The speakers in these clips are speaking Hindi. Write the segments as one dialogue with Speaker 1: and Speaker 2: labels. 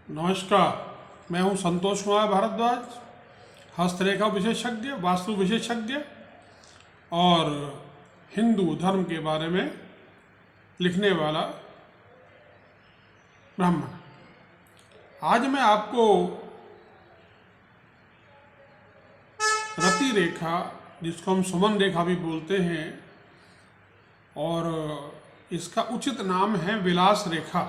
Speaker 1: नमस्कार, मैं हूं संतोष कुमार भारद्वाज, हस्तरेखा विशेषज्ञ, वास्तु विशेषज्ञ और हिंदू धर्म के बारे में लिखने वाला ब्राह्मण। आज मैं आपको रति रेखा, जिसको हम सुमन रेखा भी बोलते हैं, और इसका उचित नाम है विलास रेखा।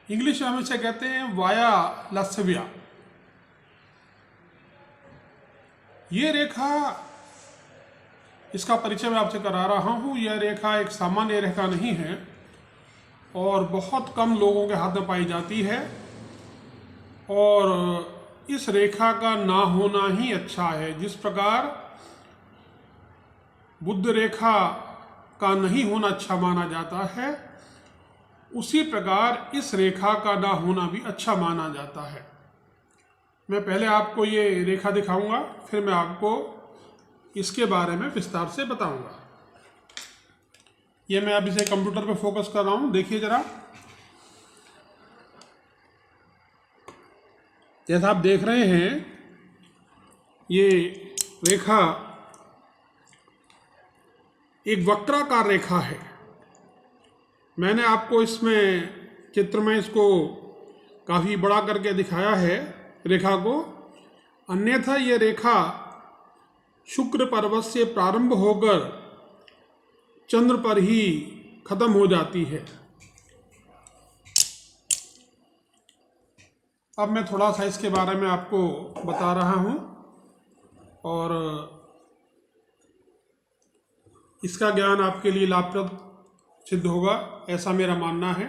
Speaker 1: इंग्लिश में हम इसे कहते हैं वाया लस्व्या। ये रेखा, इसका परिचय मैं आपसे करा रहा हूँ। यह रेखा एक सामान्य रेखा नहीं है और बहुत कम लोगों के हाथ में पाई जाती है, और इस रेखा का ना होना ही अच्छा है। जिस प्रकार बुध रेखा का नहीं होना अच्छा माना जाता है, उसी प्रकार इस रेखा का ना होना भी अच्छा माना जाता है। मैं पहले आपको ये रेखा दिखाऊंगा, फिर मैं आपको इसके बारे में विस्तार से बताऊंगा। ये मैं अब इसे कंप्यूटर पे फोकस कर रहा हूँ, देखिए जरा। जैसा आप देख रहे हैं, ये रेखा एक वक्राकार रेखा है। मैंने आपको इसमें चित्र में इसको काफ़ी बड़ा करके दिखाया है रेखा को। अन्यथा ये रेखा शुक्र पर्वत से प्रारंभ होकर चंद्र पर ही खत्म हो जाती है। अब मैं थोड़ा सा इसके बारे में आपको बता रहा हूँ और इसका ज्ञान आपके लिए लाभप्रद सिद्ध होगा, ऐसा मेरा मानना है।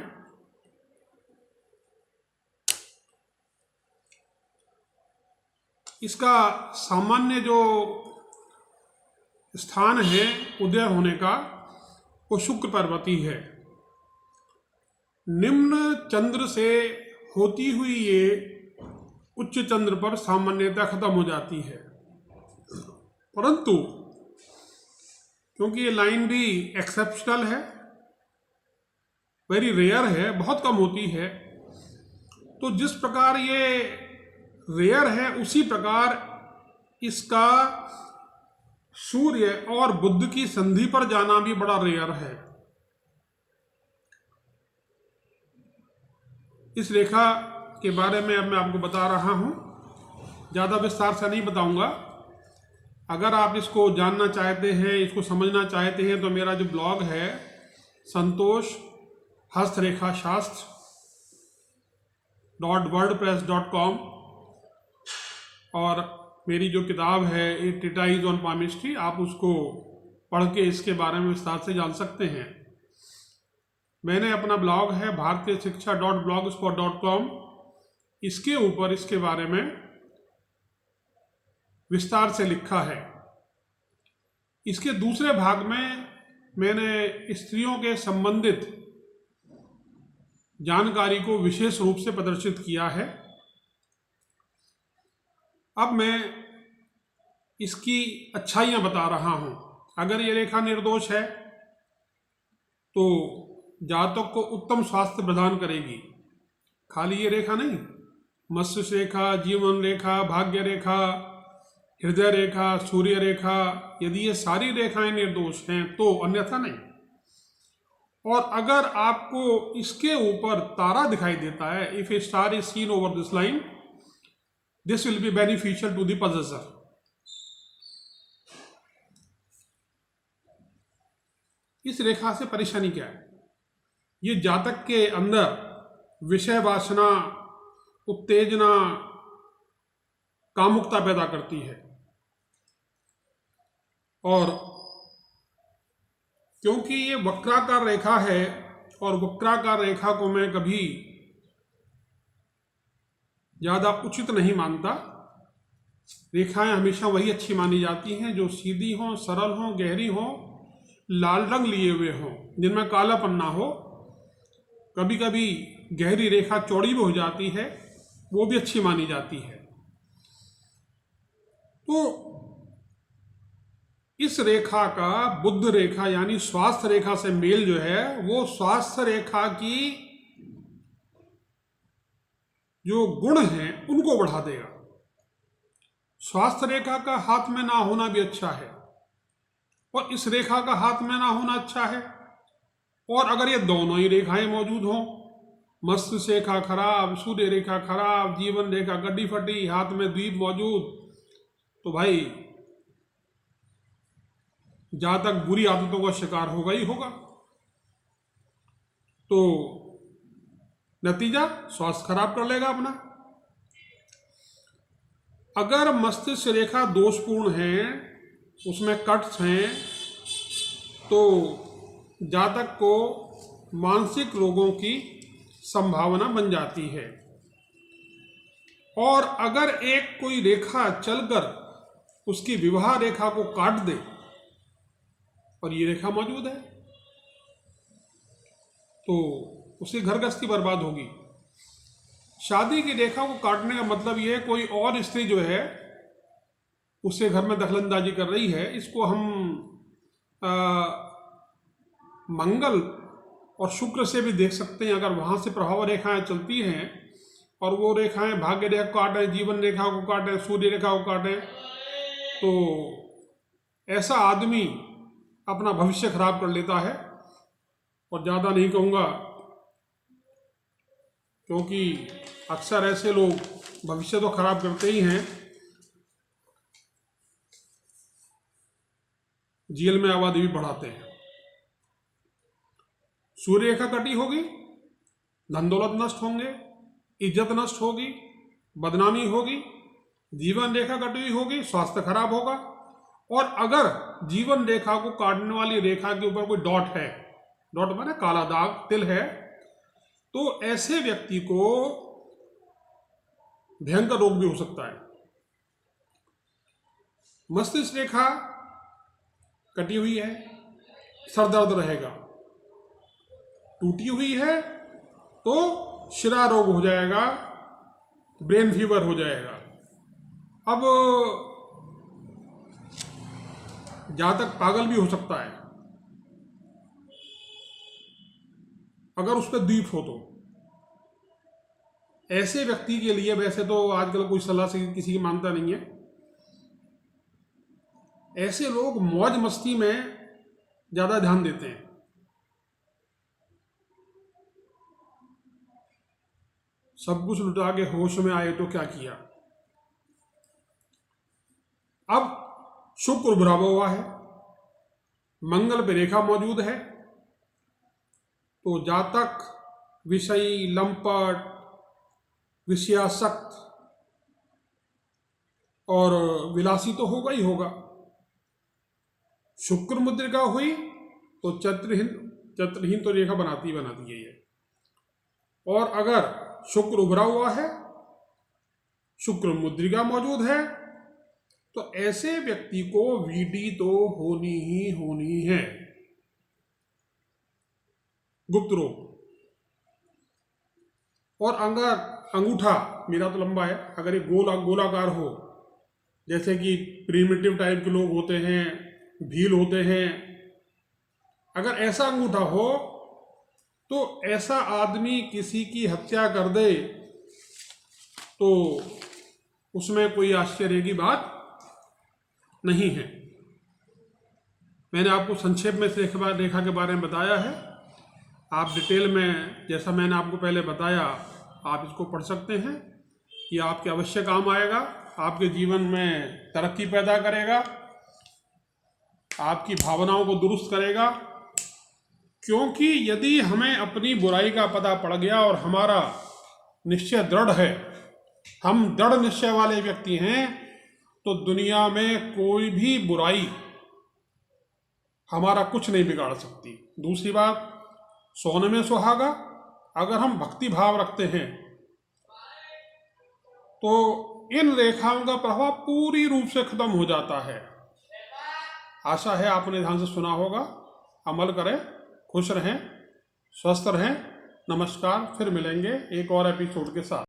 Speaker 1: इसका सामान्य जो स्थान है उदय होने का, वो शुक्र पर्वती है। निम्न चंद्र से होती हुई ये उच्च चंद्र पर सामान्यतः खत्म हो जाती है, परंतु क्योंकि ये लाइन भी एक्सेप्शनल है, वेरी रेयर है, बहुत कम होती है, तो जिस प्रकार ये रेयर है उसी प्रकार इसका सूर्य और बुध की संधि पर जाना भी बड़ा रेयर है। इस रेखा के बारे में अब मैं आपको बता रहा हूँ, ज़्यादा विस्तार से नहीं बताऊँगा। अगर आप इसको जानना चाहते हैं, इसको समझना चाहते हैं, तो मेरा जो ब्लॉग है संतोष हस्तरेखा शास्त्र .wordpress.com, और मेरी जो किताब है ए ट्रीटाइज ऑन पामिस्ट्री, आप उसको पढ़ के इसके बारे में विस्तार से जान सकते हैं। मैंने अपना ब्लॉग है भारतीय शिक्षा .blogspot.com, इसके ऊपर इसके बारे में विस्तार से लिखा है। इसके दूसरे भाग में मैंने स्त्रियों के संबंधित जानकारी को विशेष रूप से प्रदर्शित किया है। अब मैं इसकी अच्छाइयाँ बता रहा हूँ। अगर ये रेखा निर्दोष है तो जातक को उत्तम स्वास्थ्य प्रदान करेगी। खाली ये रेखा नहीं, मत्स्य रेखा, जीवन रेखा, भाग्य रेखा, हृदय रेखा, सूर्य रेखा, यदि ये सारी रेखाएं निर्दोष हैं तो, अन्यथा नहीं। और अगर आपको इसके ऊपर तारा दिखाई देता है, if a star is seen over this line, this will be beneficial to the possessor। इस रेखा से परेशानी क्या है? ये जातक के अंदर विषय वासना, उत्तेजना, कामुकता पैदा करती है, और क्योंकि ये वक्राकार रेखा है, और वक्राकार रेखा को मैं कभी ज़्यादा उचित नहीं मानता। रेखाएं हमेशा वही अच्छी मानी जाती हैं जो सीधी हों, सरल हों, गहरी हों, लाल रंग लिए हुए हों, जिनमें कालापन ना हो। कभी कभी गहरी रेखा चौड़ी भी हो जाती है, वो भी अच्छी मानी जाती है। तो इस रेखा का बुध रेखा यानी स्वास्थ्य रेखा से मेल जो है, वो स्वास्थ्य रेखा की जो गुण हैं उनको बढ़ा देगा। स्वास्थ्य रेखा का हाथ में ना होना भी अच्छा है, और इस रेखा का हाथ में ना होना अच्छा है। और अगर ये दोनों ही रेखाएं मौजूद हों, मस्तिष्क रेखा खराब, सूर्य रेखा खराब, जीवन रेखा गड्डी फटी, हाथ में द्वीप मौजूद, तो भाई जातक बुरी आदतों का शिकार होगा ही होगा। तो नतीजा स्वास्थ्य खराब कर लेगा अपना। अगर मस्तिष्क रेखा दोषपूर्ण है, उसमें कट्स हैं, तो जातक को मानसिक रोगों की संभावना बन जाती है। और अगर एक कोई रेखा चलकर उसकी विवाह रेखा को काट दे, और ये रेखा मौजूद है, तो उसकी घर गृहस्थी बर्बाद होगी। शादी की रेखा को काटने का मतलब ये है कोई और स्त्री जो है उसके घर में दखलंदाजी कर रही है। इसको हम मंगल और शुक्र से भी देख सकते हैं। अगर वहाँ से प्रभाव रेखाएं चलती हैं और वो रेखाएं भाग्य रेखा को काटें, जीवन रेखा को काटें, सूर्य रेखा को काटें, तो ऐसा आदमी अपना भविष्य खराब कर लेता है। और ज़्यादा नहीं कहूँगा, क्योंकि अक्सर ऐसे लोग भविष्य तो खराब करते ही हैं, जेल में आबादी भी बढ़ाते हैं। सूर्य रेखा कटी होगी, धन दौलत नष्ट होंगे, इज्जत नष्ट होगी, बदनामी होगी। जीवन रेखा कटी हुई होगी, स्वास्थ्य खराब होगा। और अगर जीवन रेखा को काटने वाली रेखा के ऊपर कोई डॉट है, डॉट माने काला दाग, तिल है, तो ऐसे व्यक्ति को भयंकर रोग भी हो सकता है। मस्तिष्क रेखा कटी हुई है, सर दर्द रहेगा। टूटी हुई है तो शिरा रोग हो जाएगा, ब्रेन फीवर हो जाएगा। अब जातक पागल भी हो सकता है अगर उस पर द्वीप हो। तो ऐसे व्यक्ति के लिए, वैसे तो आजकल कोई सलाह से किसी की मानता नहीं है, ऐसे लोग मौज मस्ती में ज्यादा ध्यान देते हैं। सब कुछ लुटा के होश में आए तो क्या किया। अब शुक्र बुरा हुआ है, मंगल पे रेखा मौजूद है, तो जातक विषयी, लंपट, विषयासक्त और विलासी तो होगा ही होगा। शुक्र मुद्रिका हुई तो चत्रहीन तो रेखा बनाती है ये। और अगर शुक्र उभरा हुआ है, शुक्र मुद्रिका मौजूद है, तो ऐसे व्यक्ति को वीडी तो होनी है, गुप्त रोग। और अंगूठा मेरा तो लंबा है, अगर ये गोलाकार हो, जैसे कि प्रिमिटिव टाइप के लोग होते हैं, भील होते हैं, अगर ऐसा अंगूठा हो तो ऐसा आदमी किसी की हत्या कर दे तो उसमें कोई आश्चर्य की बात नहीं है। मैंने आपको संक्षेप में रेखा के बारे में बताया है। आप डिटेल में, जैसा मैंने आपको पहले बताया, आप इसको पढ़ सकते हैं। ये आपके अवश्य काम आएगा, आपके जीवन में तरक्की पैदा करेगा, आपकी भावनाओं को दुरुस्त करेगा। क्योंकि यदि हमें अपनी बुराई का पता पड़ गया और हमारा निश्चय दृढ़ है, हम दृढ़ निश्चय वाले व्यक्ति हैं, तो दुनिया में कोई भी बुराई हमारा कुछ नहीं बिगाड़ सकती। दूसरी बात, सोने में सुहागा, अगर हम भक्ति भाव रखते हैं तो इन रेखाओं का प्रभाव पूरी रूप से खत्म हो जाता है। आशा है आपने ध्यान से सुना होगा। अमल करें, खुश रहें, स्वस्थ रहें। नमस्कार, फिर मिलेंगे एक और एपिसोड के साथ।